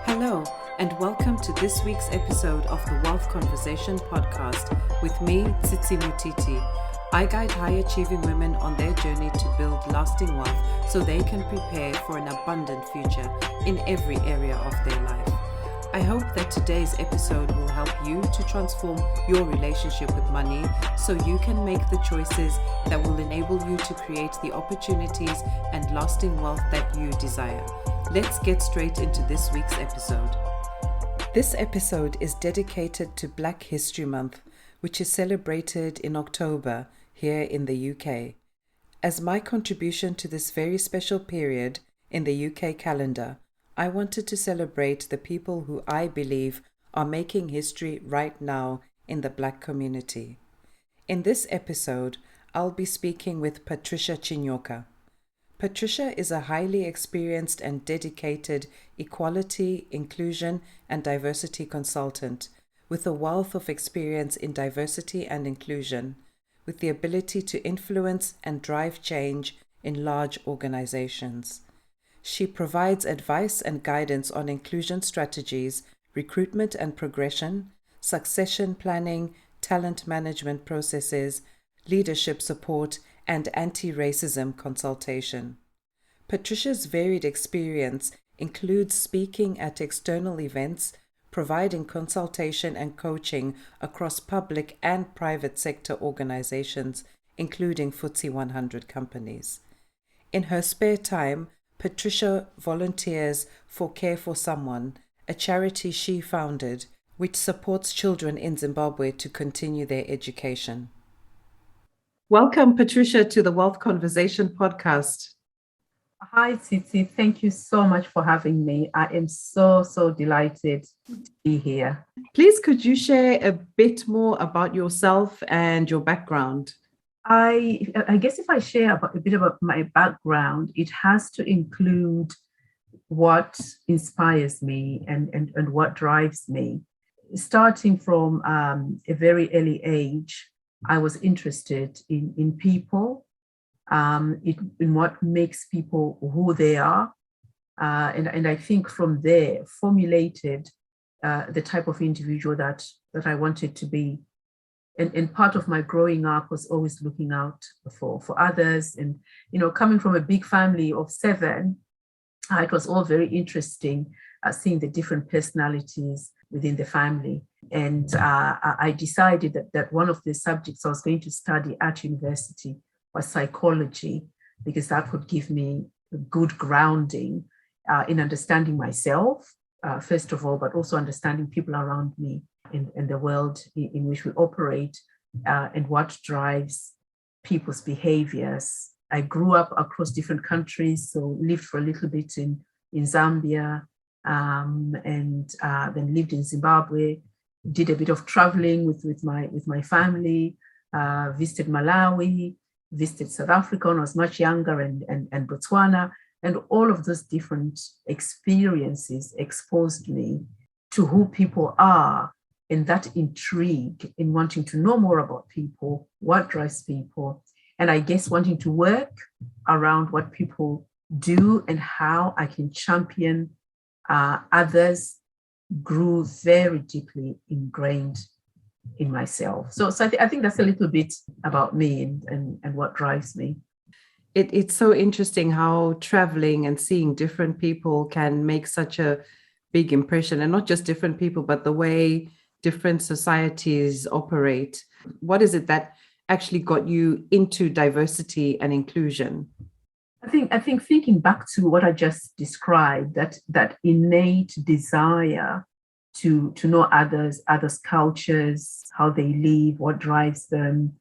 Hello, and welcome to this week's episode of the Wealth Conversation podcast with me, Tsitsi Mutiti. I guide high-achieving women on their journey to build lasting wealth so they can prepare for an abundant future in every area of their life. I hope that today's episode will help you to transform your relationship with money so you can make the choices that will enable you to create the opportunities and lasting wealth that you desire. Let's get straight into this week's episode. This episode is dedicated to Black History Month, which is celebrated in October here in the UK. As my contribution to this very special period in the UK calendar, I wanted to celebrate the people who I believe are making history right now in the Black community. In this episode, I'll be speaking with Patricia Chinyoka. Patricia is a highly experienced and dedicated equality, inclusion, and diversity consultant with a wealth of experience in diversity and inclusion, with the ability to influence and drive change in large organizations. She provides advice and guidance on inclusion strategies, recruitment and progression, succession planning, talent management processes, leadership support, and anti-racism consultation. Patricia's varied experience includes speaking at external events, providing consultation and coaching across public and private sector organizations, including FTSE 100 companies. In her spare time, Patricia volunteers for Care for Someone, a charity she founded, which supports children in Zimbabwe to continue their education. Welcome, Patricia, to the Wealth Conversation podcast. Hi, Titi. Thank you so much for having me. I am so delighted to be here. Please, could you share a bit more about yourself and your background? I guess if I share a bit about my background, it has to include what inspires me and what drives me. Starting from a very early age, I was interested in people, in what makes people who they are. And I think from there formulated the type of individual that I wanted to be. And part of my growing up was always looking out for others. And, coming from a big family of 7, it was all very interesting seeing the different personalities within the family. And I decided that one of the subjects I was going to study at university was psychology, because that would give me a good grounding in understanding myself, first of all, but also understanding people around me and the world in which we operate, and what drives people's behaviors. I grew up across different countries, so lived for a little bit in Zambia, and then lived in Zimbabwe, did a bit of traveling with my family, visited Malawi, visited South Africa when I was much younger, and Botswana, and all of those different experiences exposed me to who people are, and that intrigue in wanting to know more about people, what drives people, and I guess wanting to work around what people do and how I can champion others, grew very deeply ingrained in myself. So I think that's a little bit about me and what drives me. It's so interesting how traveling and seeing different people can make such a big impression, and not just different people, but the way different societies operate. What is it that actually got you into diversity and inclusion? I think thinking back to what I just described, that innate desire to know others' cultures, how they live, what drives them,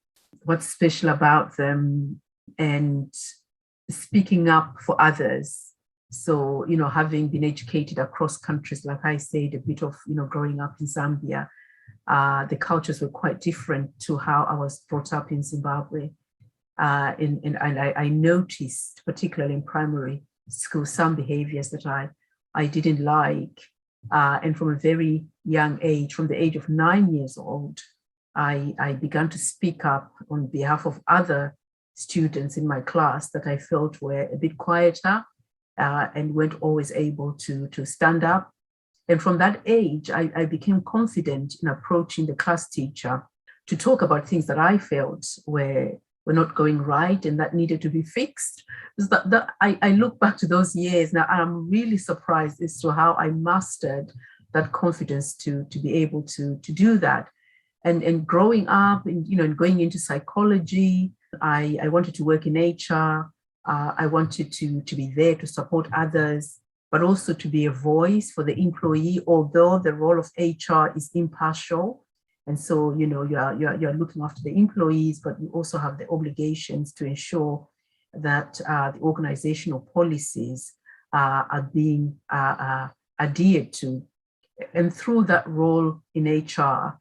what's special about them, and speaking up for others. So, having been educated across countries, like I said, a bit of, growing up in Zambia, the cultures were quite different to how I was brought up in Zimbabwe. And I noticed, particularly in primary school, some behaviors that I didn't like. And from a very young age, from the age of 9 years old, I began to speak up on behalf of other students in my class that I felt were a bit quieter and weren't always able to stand up And from that age, I became confident in approaching the class teacher to talk about things that I felt were not going right and that needed to be fixed. I look back to those years now, I'm really surprised as to how I mastered that confidence to be able to do that. And growing up and going into psychology, I wanted to work in HR. I wanted to be there to support others, but also to be a voice for the employee, although the role of HR is impartial. And so, you're looking after the employees, but you also have the obligations to ensure that the organizational policies are being adhered to. And through that role in HR,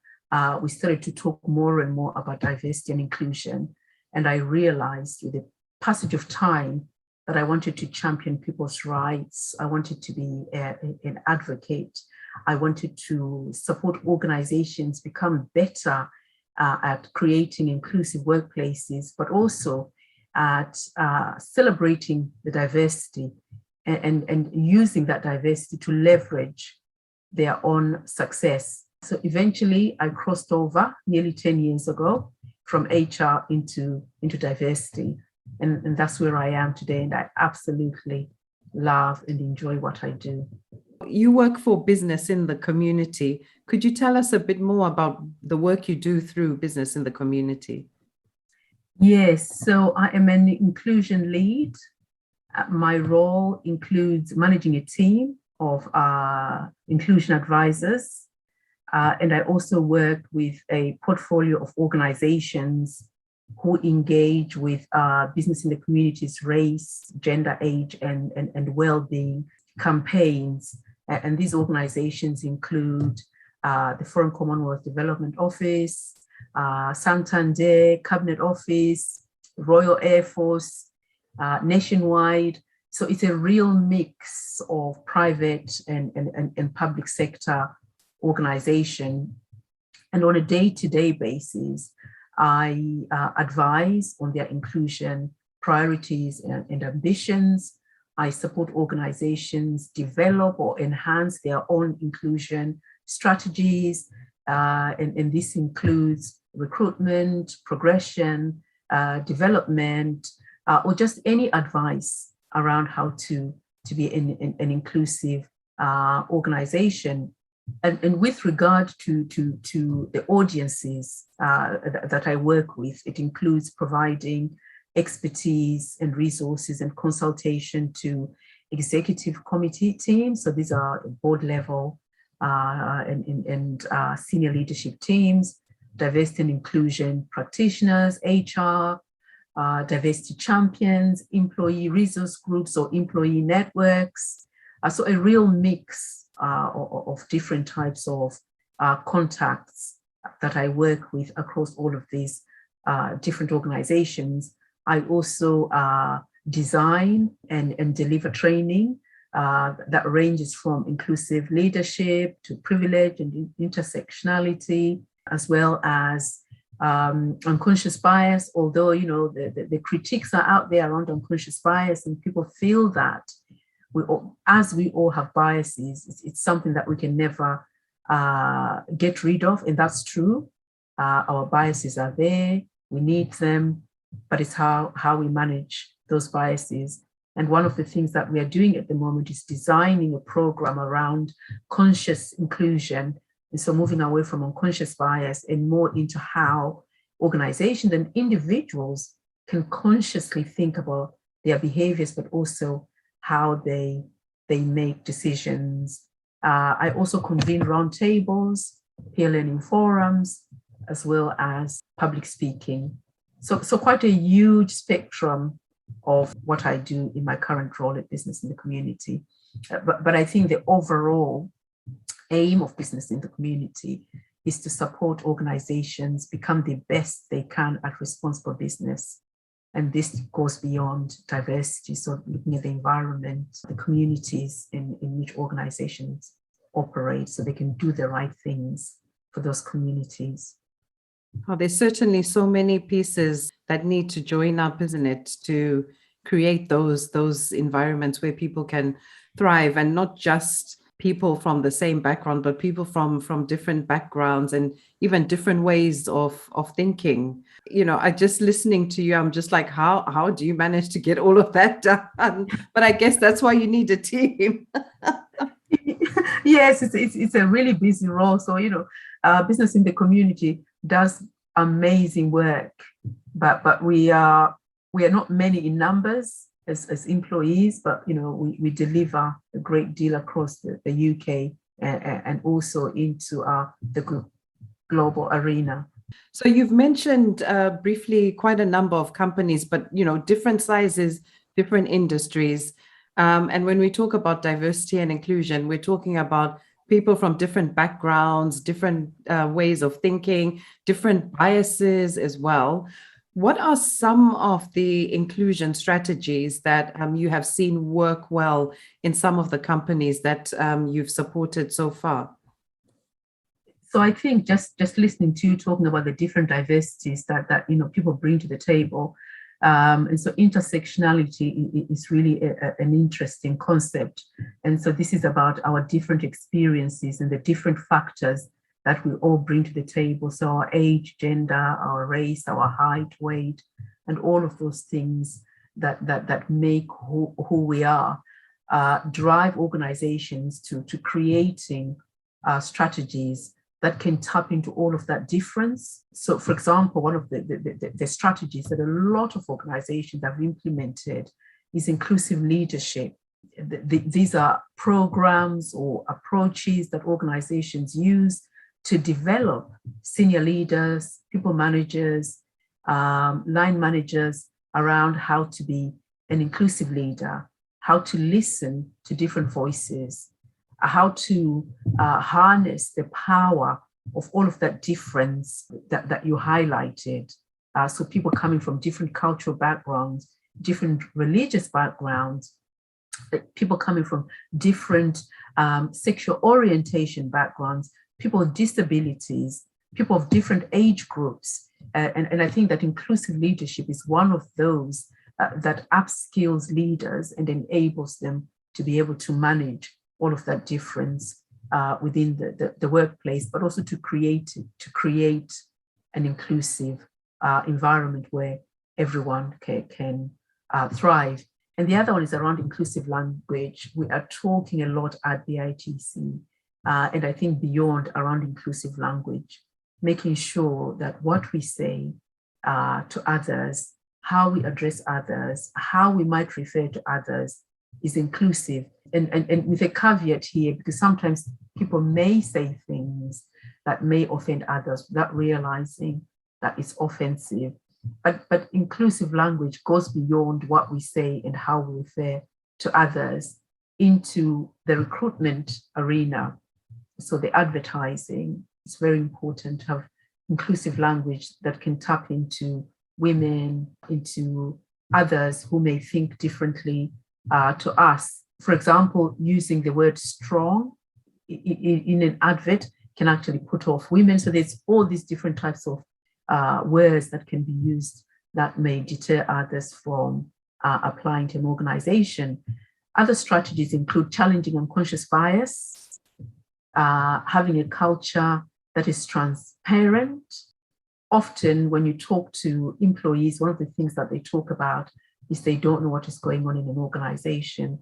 we started to talk more and more about diversity and inclusion. And I realized with the passage of time that I wanted to champion people's rights. I wanted to be an advocate. I wanted to support organizations become better at creating inclusive workplaces, but also at celebrating the diversity and using that diversity to leverage their own success. So eventually I crossed over nearly 10 years ago from HR into diversity. And that's where I am today. And I absolutely love and enjoy what I do. You work for business in the community. Could you tell us a bit more about the work you do through business in the community? Yes, so I am an inclusion lead. My role includes managing a team of inclusion advisors. And I also work with a portfolio of organizations who engage with business in the community's race, gender, age, and well-being campaigns. And these organizations include the Foreign Commonwealth Development Office, Santander, Cabinet Office, Royal Air Force, nationwide. So it's a real mix of private and public sector organization. And on a day-to-day basis, I advise on their inclusion priorities and ambitions. I support organizations develop or enhance their own inclusion strategies. And this includes recruitment, progression, development, or just any advice around how to be an inclusive organization. And with regard to the audiences that I work with, it includes providing expertise and resources and consultation to executive committee teams. So these are board level and senior leadership teams, diversity and inclusion practitioners, HR, diversity champions, employee resource groups or employee networks. So a real mix of different types of contacts that I work with across all of these different organizations. I also design and deliver training that ranges from inclusive leadership to privilege and intersectionality, as well as unconscious bias, although, the critiques are out there around unconscious bias and people feel that we all have biases, it's something that we can never get rid of, and that's true. Our biases are there, we need them, but it's how we manage those biases. And one of the things that we are doing at the moment is designing a program around conscious inclusion. And so moving away from unconscious bias and more into how organizations and individuals can consciously think about their behaviors, but also how they make decisions. I also convene roundtables, peer learning forums, as well as public speaking. So quite a huge spectrum of what I do in my current role at Business in the Community. But I think the overall aim of Business in the Community is to support organizations become the best they can at responsible business. And this goes beyond diversity. So looking at the environment, the communities in which organizations operate, so they can do the right things for those communities. Oh, there's certainly so many pieces that need to join up, isn't it, to create those environments where people can thrive, and not just people from the same background, but people from different backgrounds and even different ways of thinking. I just listening to you, I'm just like, how do you manage to get all of that done? But I guess that's why you need a team. Yes, it's a really busy role. So, business in the community does amazing work, but we are not many in numbers as employees, but we deliver a great deal across the UK and also into the global arena. So you've mentioned briefly quite a number of companies, but different sizes, different industries. And when we talk about diversity and inclusion, we're talking about people from different backgrounds, different ways of thinking, different biases as well. What are some of the inclusion strategies that you have seen work well in some of the companies that you've supported so far? So I think just listening to you talking about the different diversities that people bring to the table, and so intersectionality is really an interesting concept. And so this is about our different experiences and the different factors that we all bring to the table. So our age, gender, our race, our height, weight, and all of those things that make who we are, drive organizations to creating strategies that can tap into all of that difference. So, for example, one of the strategies that a lot of organizations have implemented is inclusive leadership. These are programs or approaches that organizations use to develop senior leaders, people managers, line managers around how to be an inclusive leader, how to listen to different voices, how to harness the power of all of that difference that you highlighted. So people coming from different cultural backgrounds, different religious backgrounds, people coming from different sexual orientation backgrounds, people with disabilities, people of different age groups. And I think that inclusive leadership is one of those that upskills leaders and enables them to be able to manage all of that difference within the workplace, but also to create an inclusive environment where everyone can thrive. And the other one is around inclusive language. We are talking a lot at BITC, and I think beyond, around inclusive language, making sure that what we say to others, how we address others, how we might refer to others is inclusive. And with a caveat here, because sometimes people may say things that may offend others without realizing that it's offensive. But inclusive language goes beyond what we say and how we refer to others into the recruitment arena. So the advertising, it's very important to have inclusive language that can tap into women, into others who may think differently to us. For example, using the word strong in an advert can actually put off women. So there's all these different types of words that can be used that may deter others from applying to an organization. Other strategies include challenging unconscious bias, having a culture that is transparent. Often when you talk to employees, one of the things that they talk about is they don't know what is going on in an organization,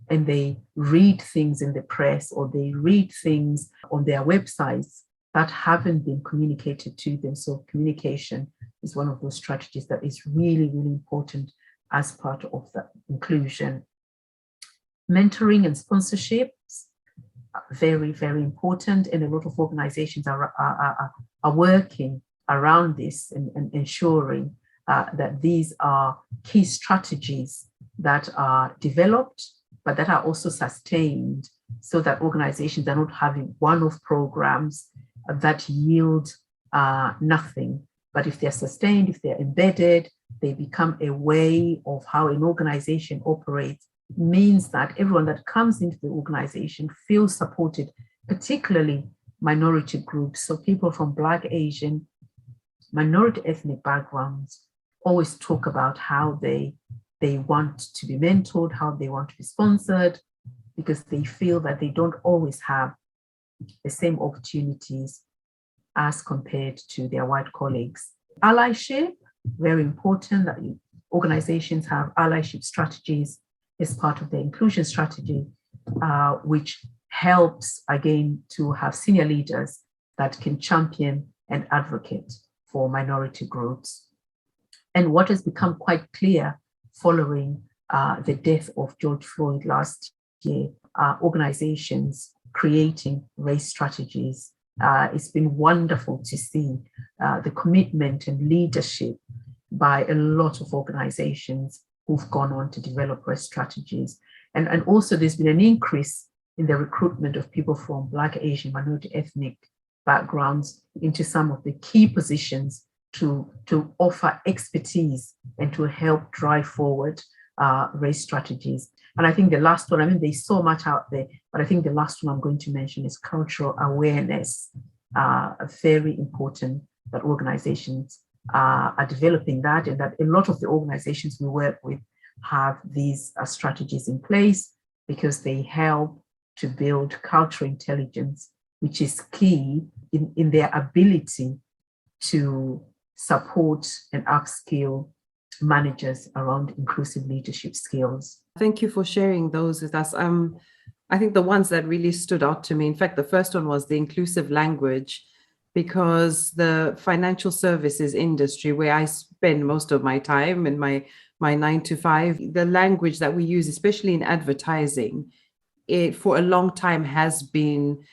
and they read things in the press or they read things on their websites that haven't been communicated to them. So communication is one of those strategies that is really, really important as part of that inclusion. Mentoring and sponsorships are very, very important, and a lot of organizations are working around this and ensuring that these are key strategies that are developed, but that are also sustained, so that organizations are not having one-off programs that yield nothing. But if they're sustained, if they're embedded, they become a way of how an organization operates, means that everyone that comes into the organization feels supported, particularly minority groups. So people from Black, Asian, minority ethnic backgrounds always talk about how they want to be mentored, how they want to be sponsored, because they feel that they don't always have the same opportunities as compared to their white colleagues. Allyship, very important that organizations have allyship strategies as part of their inclusion strategy, which helps, again, to have senior leaders that can champion and advocate for minority groups. And what has become quite clear following the death of George Floyd last year, organizations creating race strategies. It's been wonderful to see the commitment and leadership by a lot of organizations who've gone on to develop race strategies. And also there's been an increase in the recruitment of people from Black, Asian, minority ethnic backgrounds into some of the key positions to offer expertise and to help drive forward race strategies. And I think the last one, I mean, there's so much out there, but I think the last one I'm going to mention is cultural awareness. Very important that organizations are developing that, and that a lot of the organizations we work with have these strategies in place because they help to build cultural intelligence, which is key in their ability to support and upskill managers around inclusive leadership skills. Thank you for sharing those with us. I think the ones that really stood out to me, in fact, the first one was the inclusive language, because the financial services industry, where I spend most of my time in my 9 to 5, the language that we use, especially in advertising, it for a long time has been,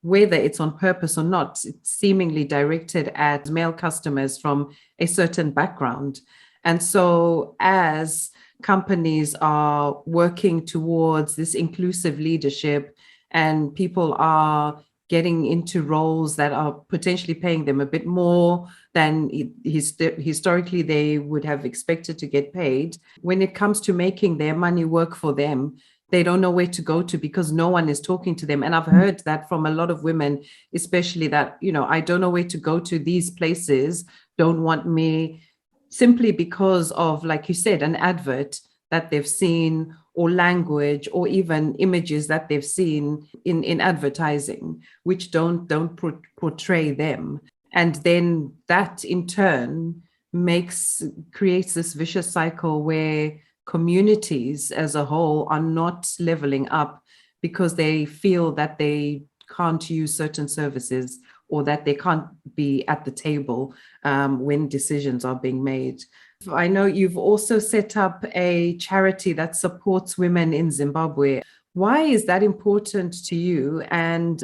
whether it's on purpose or not, it's seemingly directed at male customers from a certain background. And so as companies are working towards this inclusive leadership and people are getting into roles that are potentially paying them a bit more than historically they would have expected to get paid, when it comes to making their money work for them, they don't know where to go to because no one is talking to them. And I've heard that from a lot of women, especially that, I don't know where to go to. These places don't want me, simply because of, like you said, an advert that they've seen, or language, or even images that they've seen in advertising, which don't portray them. And then that in turn creates this vicious cycle where communities as a whole are not leveling up because they feel that they can't use certain services or that they can't be at the table when decisions are being made. I know you've also set up a charity that supports women in Zimbabwe. Why is that important to you? And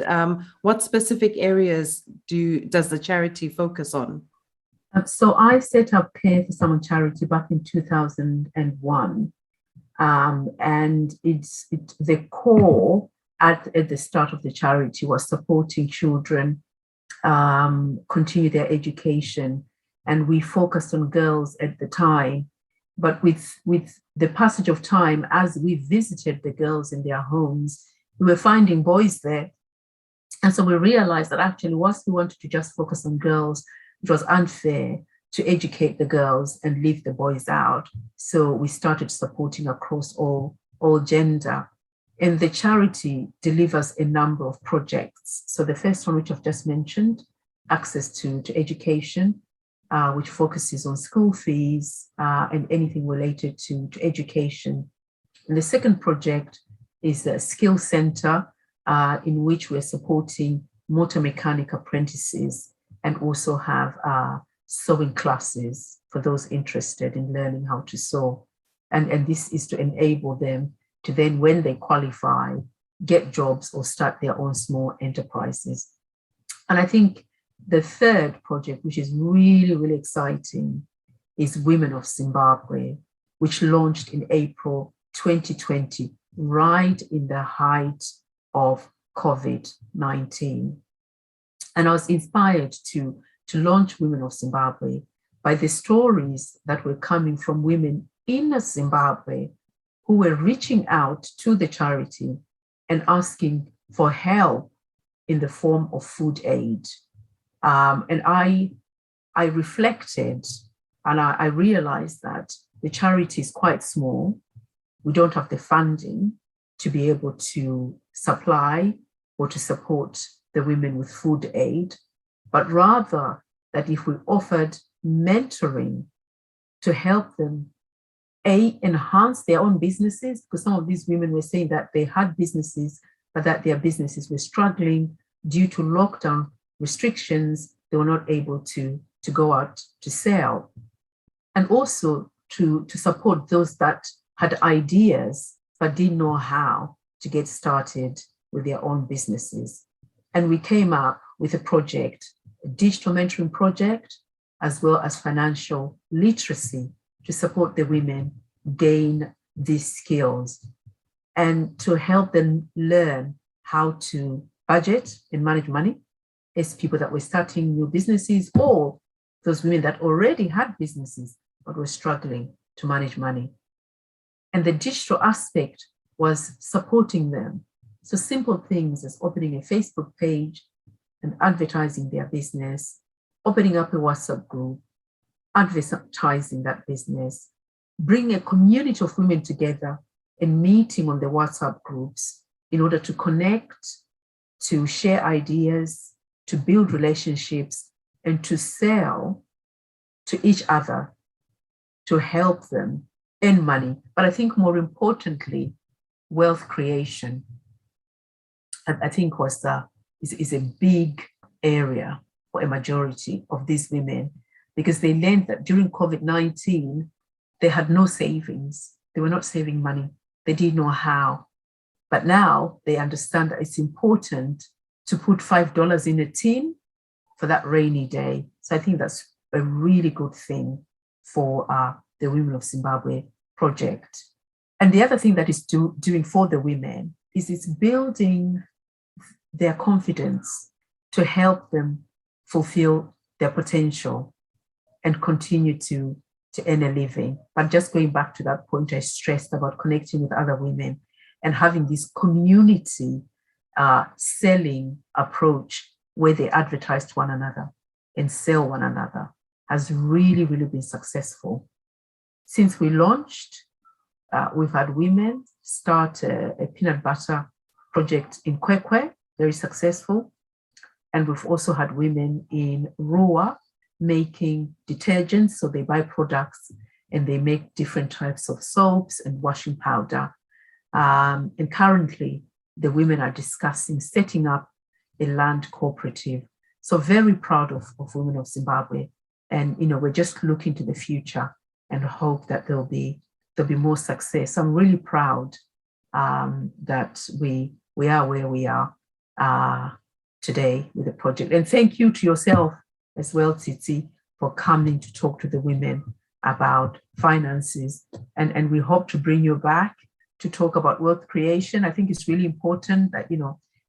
what specific areas does the charity focus on? So I set up Care for Someone charity back in 2001. And the core at the start of the charity was supporting children continue their education. And we focused on girls at the time. But with the passage of time, as we visited the girls in their homes, we were finding boys there. And so we realized that actually, whilst we wanted to just focus on girls, it was unfair to educate the girls and leave the boys out. So we started supporting across all gender. And the charity delivers a number of projects. So the first one, which I've just mentioned, access to education, which focuses on school fees and anything related to education. And the second project is a skill center in which we're supporting motor mechanic apprentices and also have sewing classes for those interested in learning how to sew. And this is to enable them to then, when they qualify, get jobs or start their own small enterprises. And I think the third project, which is really, really exciting, is Women of Zimbabwe, which launched in April 2020, right in the height of COVID-19. And I was inspired to launch Women of Zimbabwe by the stories that were coming from women in Zimbabwe who were reaching out to the charity and asking for help in the form of food aid. And I reflected and I realized that the charity is quite small. We don't have the funding. to be able to supply or to support the women with food aid, but rather that if we offered mentoring to help them, enhance their own businesses, because some of these women were saying that they had businesses, but that their businesses were struggling due to lockdown restrictions. They were not able to go out to sell. And also to support those that had ideas but didn't know how to get started with their own businesses. And we came up with a project, a digital mentoring project, as well as financial literacy to support the women gain these skills and to help them learn how to budget and manage money as people that were starting new businesses, or those women that already had businesses but were struggling to manage money. And the digital aspect was supporting them. So simple things as opening a Facebook page and advertising their business, opening up a WhatsApp group, advertising that business, bring a community of women together and meeting on the WhatsApp groups in order to connect, to share ideas, to build relationships, and to sell to each other to help them earn money. But I think more importantly, wealth creation, I think is a big area for a majority of these women, because they learned that during COVID-19, they had no savings. They were not saving money. They didn't know how. But now they understand that it's important to put $5 in a tin for that rainy day. So I think that's a really good thing for the Women of Zimbabwe project. And the other thing that is doing for the women is it's building their confidence to help them fulfill their potential and continue to earn a living. But just going back to that point I stressed about connecting with other women and having this community selling approach where they advertise to one another and sell one another has really, really been successful. Since we launched, we've had women start a peanut butter project in Kwekwe, very successful. And we've also had women in Rua making detergents. So they buy products and they make different types of soaps and washing powder. And currently, the women are discussing setting up a land cooperative. So very proud of Women of Zimbabwe. And we're just looking to the future and hope that there'll be more success. I'm really proud that we are where we are today with the project. And thank you to yourself as well, Tsitsi, for coming to talk to the women about finances. And we hope to bring you back to talk about wealth creation. I think it's really important that,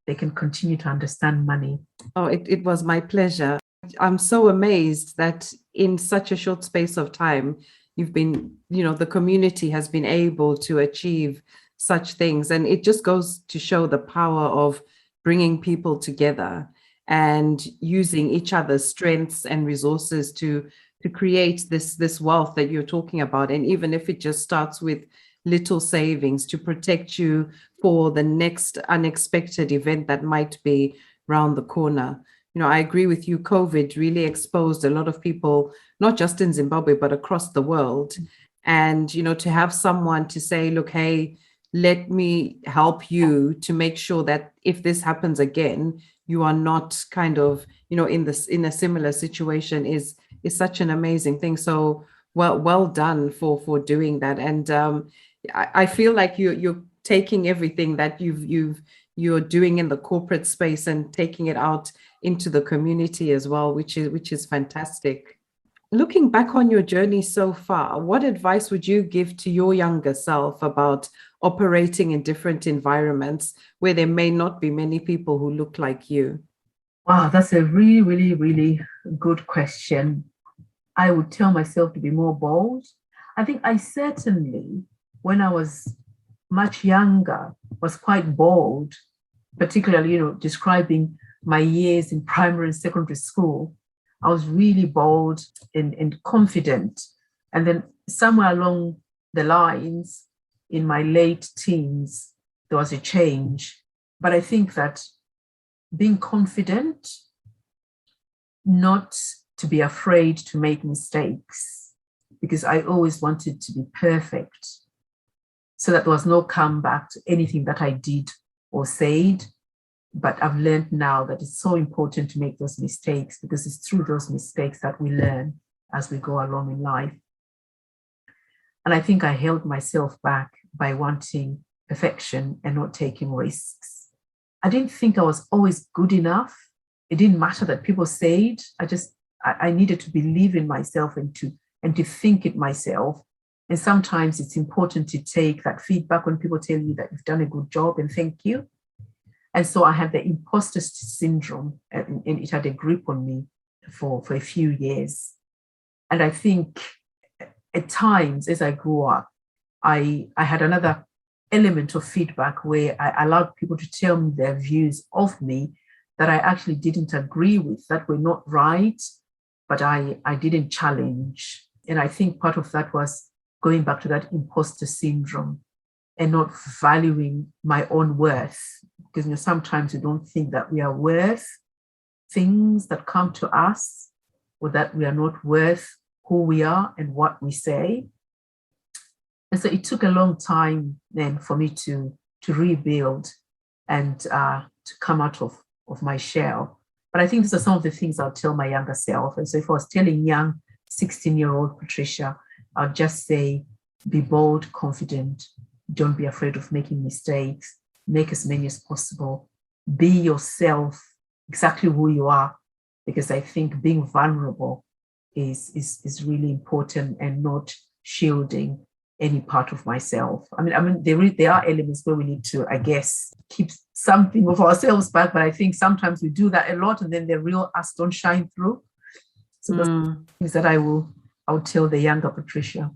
they can continue to understand money. Oh, it was my pleasure. I'm so amazed that in such a short space of time, you've been, the community has been able to achieve such things. And it just goes to show the power of bringing people together and using each other's strengths and resources to create this wealth that you're talking about. And even if it just starts with little savings to protect you for the next unexpected event that might be around the corner. I agree with you. COVID really exposed a lot of people, not just in Zimbabwe, but across the world. And, to have someone to say, look, hey, let me help you to make sure that if this happens again, you are not kind of, in a similar situation is such an amazing thing. So well done for doing that. And I feel like you're taking everything that you're doing in the corporate space and taking it out into the community as well, which is fantastic. Looking back on your journey so far, what advice would you give to your younger self about operating in different environments where there may not be many people who look like you? Wow, that's a really, really, really good question. I would tell myself to be more bold. I think I certainly, when I was much younger, was quite bold, particularly, describing my years in primary and secondary school. I was really bold and confident. And then somewhere along the lines, in my late teens, there was a change. But I think that being confident, not to be afraid to make mistakes, because I always wanted to be perfect, so that there was no comeback to anything that I did or said. But I've learned now that it's so important to make those mistakes, because it's through those mistakes that we learn as we go along in life. And I think I held myself back by wanting perfection and not taking risks. I didn't think I was always good enough. It didn't matter that people said. I needed to believe in myself and to think it myself. And sometimes it's important to take that feedback when people tell you that you've done a good job, and thank you. And so I had the imposter syndrome, and it had a grip on me for a few years. And I think at times as I grew up, I had another element of feedback where I allowed people to tell me their views of me that I actually didn't agree with, that were not right, but I didn't challenge. And I think part of that was going back to that imposter syndrome and not valuing my own worth. Because sometimes we don't think that we are worth things that come to us, or that we are not worth who we are and what we say. And so it took a long time then for me to rebuild and to come out of my shell. But I think these are some of the things I'll tell my younger self. And so if I was telling young 16-year-old Patricia, I'll just say, be bold, confident, don't be afraid of making mistakes, make as many as possible, be yourself, exactly who you are, because I think being vulnerable is really important, and not shielding any part of myself. I mean, there are elements where we need to, I guess, keep something of ourselves back, but I think sometimes we do that a lot, and then the real us don't shine through. So those things that I will tell the younger Patricia.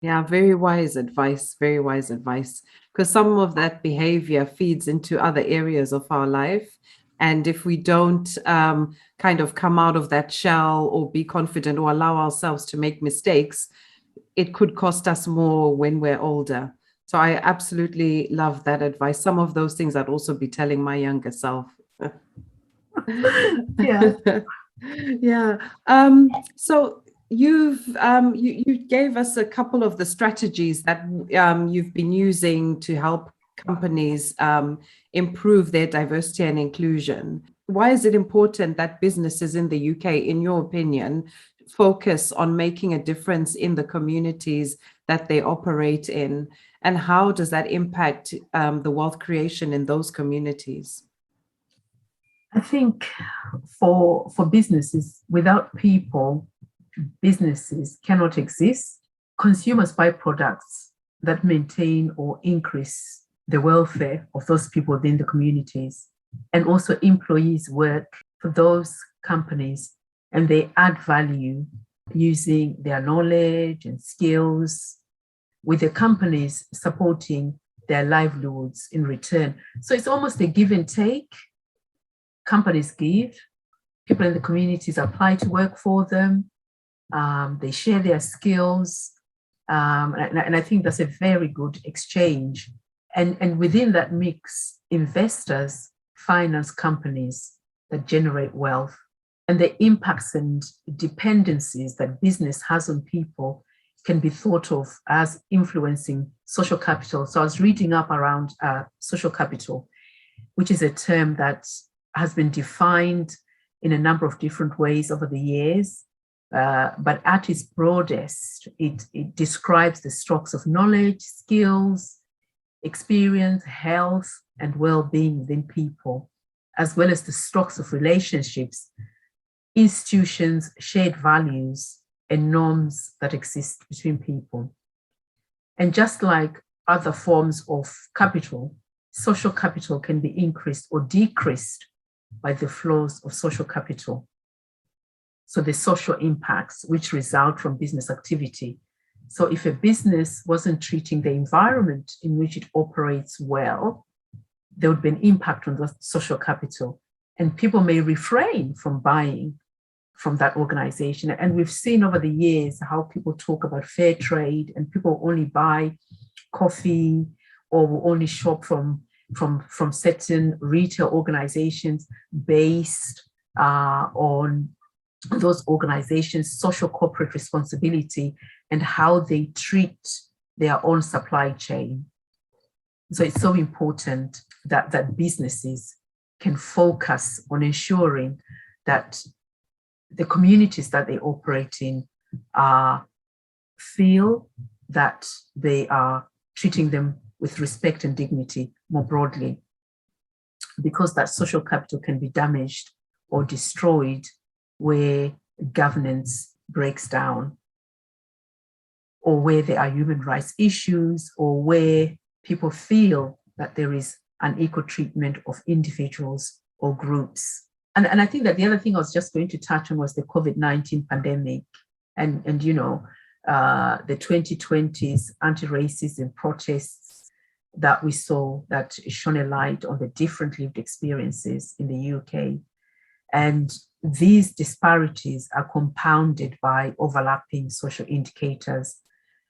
Yeah, very wise advice, because some of that behavior feeds into other areas of our life. And if we don't kind of come out of that shell, or be confident, or allow ourselves to make mistakes, it could cost us more when we're older. So I absolutely love that advice. Some of those things I'd also be telling my younger self. Yeah. Yeah. So you gave us a couple of the strategies that you've been using to help companies improve their diversity and inclusion. Why is it important that businesses in the UK, in your opinion, focus on making a difference in the communities that they operate in? And how does that impact the wealth creation in those communities? I think for businesses, without people, businesses cannot exist. Consumers buy products that maintain or increase the welfare of those people within the communities. And also employees work for those companies, and they add value using their knowledge and skills, with the companies supporting their livelihoods in return. So it's almost a give and take. Companies give, people in the communities apply to work for them, they share their skills, and I think that's a very good exchange. And within that mix, investors finance companies that generate wealth, and the impacts and dependencies that business has on people can be thought of as influencing social capital. So I was reading up around social capital, which is a term that has been defined in a number of different ways over the years. But at its broadest, it describes the stocks of knowledge, skills, experience, health, and well-being within people, as well as the stocks of relationships, institutions, shared values, and norms that exist between people. And just like other forms of capital, social capital can be increased or decreased by the flows of social capital. So the social impacts which result from business activity. So if a business wasn't treating the environment in which it operates well, there would be an impact on the social capital, and people may refrain from buying from that organization. And we've seen over the years how people talk about fair trade, and people only buy coffee or will only shop from certain retail organizations based on those organizations' social corporate responsibility and how they treat their own supply chain. So it's so important that businesses can focus on ensuring that the communities that they operate in feel that they are treating them with respect and dignity more broadly, because that social capital can be damaged or destroyed where governance breaks down, or where there are human rights issues, or where people feel that there is unequal treatment of individuals or groups. And I think that the other thing I was just going to touch on was the COVID-19 pandemic and the 2020s anti-racism protests that we saw that shone a light on the different lived experiences in the UK. And these disparities are compounded by overlapping social indicators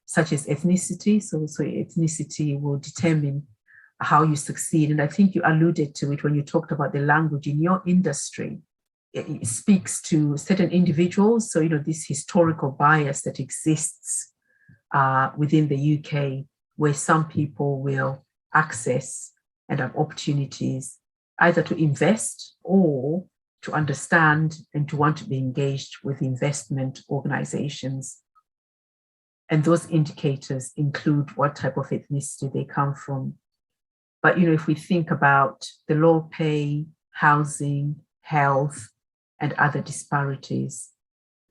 such as ethnicity. So ethnicity will determine how you succeed. And I think you alluded to it when you talked about the language in your industry. It speaks to certain individuals. So, this historical bias that exists within the UK, where some people will access and have opportunities either to invest or to understand and to want to be engaged with investment organizations. And those indicators include what type of ethnicity they come from. But, if we think about the low pay, housing, health, and other disparities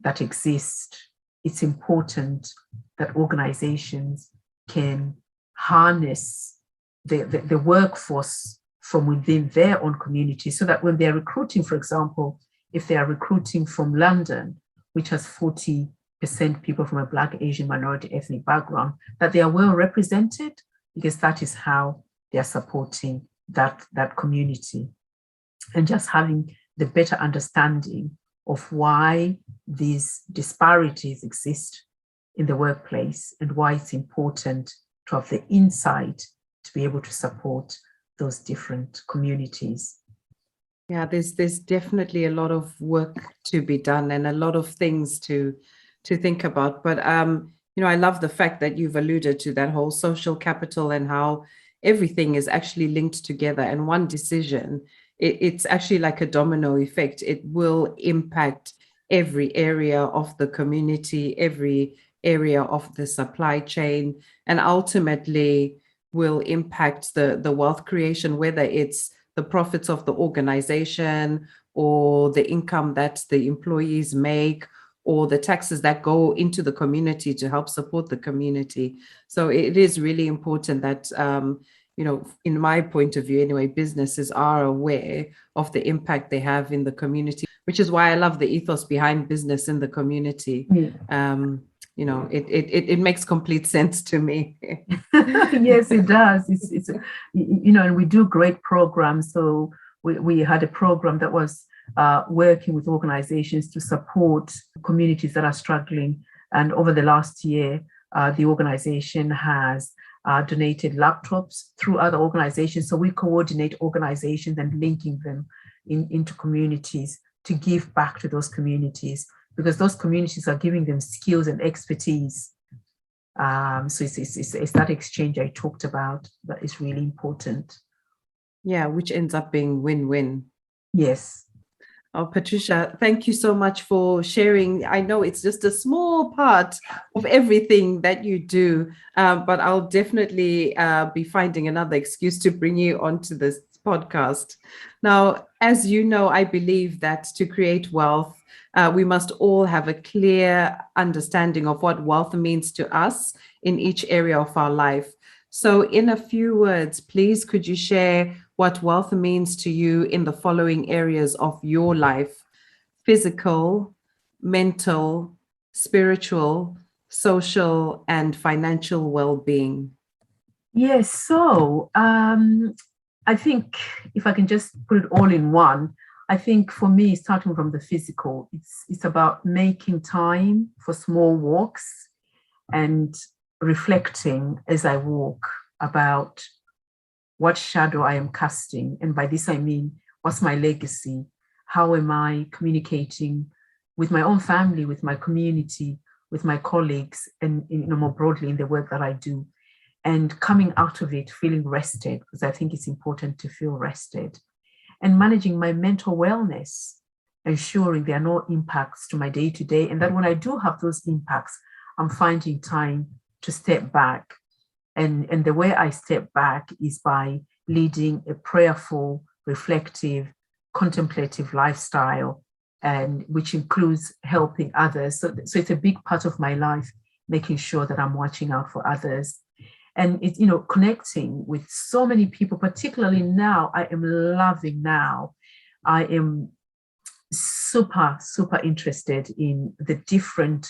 that exist, it's important that organizations can harness the workforce from within their own community, so that when they're recruiting, for example, if they are recruiting from London, which has 40% people from a Black, Asian, minority ethnic background, that they are well represented, because that is how they are supporting that community. And just having the better understanding of why these disparities exist in the workplace and why it's important to have the insight to be able to support those different communities. Yeah, there's definitely a lot of work to be done and a lot of things to think about. But I love the fact that you've alluded to that whole social capital and how everything is actually linked together, and one decision, it's actually like a domino effect. It will impact every area of the community, every area of the supply chain, and ultimately will impact the wealth creation, whether it's the profits of the organization or the income that the employees make or the taxes that go into the community to help support the community. So it is really important that, in my point of view anyway, businesses are aware of the impact they have in the community, which is why I love the ethos behind business in the community. It makes complete sense to me. Yes, it does. It's and we do great programs. So we had a program that was working with organizations to support communities that are struggling. And over the last year, the organization has donated laptops through other organizations. So we coordinate organizations and linking them into communities to give back to those communities, because those communities are giving them skills and expertise. So it's that exchange I talked about that is really important. Yeah, which ends up being win-win. Yes. Oh, Patricia, thank you so much for sharing. I know it's just a small part of everything that you do, but I'll definitely be finding another excuse to bring you onto this podcast. Now, as you know, I believe that to create wealth, we must all have a clear understanding of what wealth means to us in each area of our life. So in a few words, please, could you share what wealth means to you in the following areas of your life: physical, mental, spiritual, social, and financial well-being? Yes, so I think if I can just put it all in one, I think for me, starting from the physical, it's about making time for small walks and reflecting as I walk about what shadow I am casting. And by this, I mean, what's my legacy? How am I communicating with my own family, with my community, with my colleagues, and more broadly in the work that I do? And coming out of it feeling rested, because I think it's important to feel rested. And managing my mental wellness, ensuring there are no impacts to my day-to-day, and that when I do have those impacts, I'm finding time to step back. And the way I step back is by leading a prayerful, reflective, contemplative lifestyle, and which includes helping others. So it's a big part of my life, making sure that I'm watching out for others. And it's, connecting with so many people, particularly now. I am loving now. I am super, super interested in the different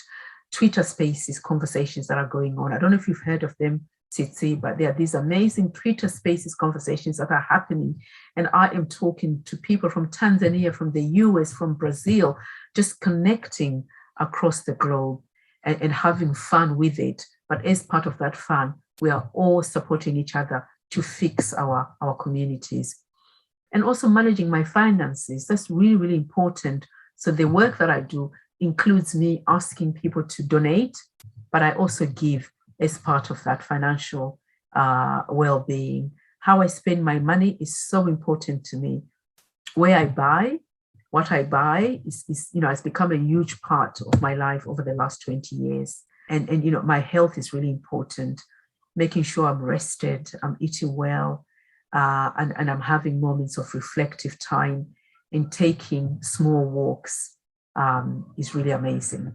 Twitter Spaces conversations that are going on. I don't know if you've heard of them, Tsitsi, but there are these amazing Twitter Spaces conversations that are happening. And I am talking to people from Tanzania, from the US, from Brazil, just connecting across the globe and having fun with it. But as part of that fun, we are all supporting each other to fix our communities. And also managing my finances. That's really, really important. So the work that I do includes me asking people to donate, but I also give as part of that financial well-being. How I spend my money is so important to me. Where I buy, what I buy is has become a huge part of my life over the last 20 years. And my health is really important. Making sure I'm rested, I'm eating well, and I'm having moments of reflective time, and taking small walks is really amazing.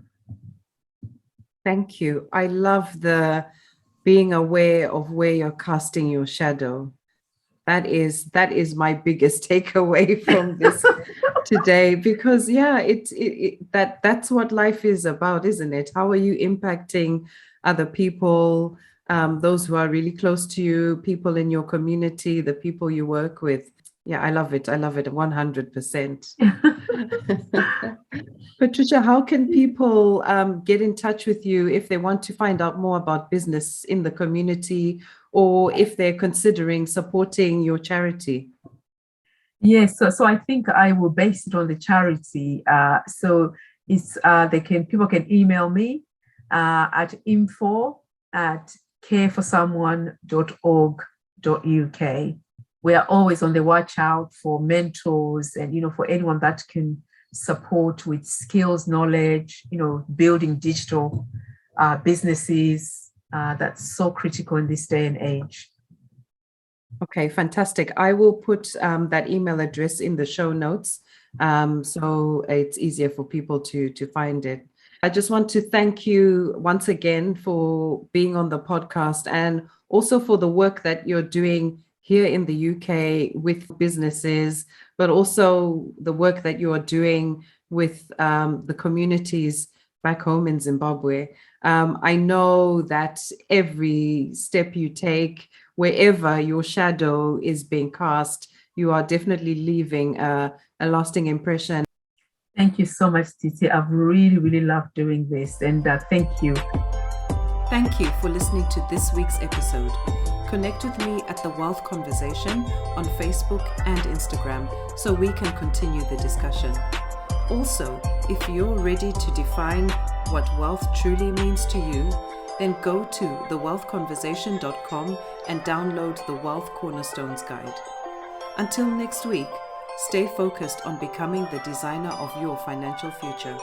Thank you. I love the being aware of where you're casting your shadow. That is my biggest takeaway from this today, because that's what life is about, isn't it? How are you impacting other people, those who are really close to you, people in your community, the people you work with? Yeah, I love it 100%. Patricia, how can people get in touch with you if they want to find out more about business in the community, or if they're considering supporting your charity? Yes, so I think I will base it on the charity. So it's people can email me at info@careforsomeone.org.uk. We are always on the watch out for mentors and for anyone that can support with skills, knowledge, building digital businesses. That's so critical in this day and age. Okay, fantastic. I will put that email address in the show notes, so it's easier for people to find it. I just want to thank you once again for being on the podcast, and also for the work that you're doing here in the UK with businesses, but also the work that you are doing with the communities back home in Zimbabwe. I know that every step you take, wherever your shadow is being cast, you are definitely leaving a lasting impression. Thank you so much, Titi. I've really, really loved doing this, and thank you. Thank you for listening to this week's episode. Connect with me at The Wealth Conversation on Facebook and Instagram so we can continue the discussion. Also, if you're ready to define what wealth truly means to you, then go to thewealthconversation.com and download the Wealth Cornerstones guide. Until next week, stay focused on becoming the designer of your financial future.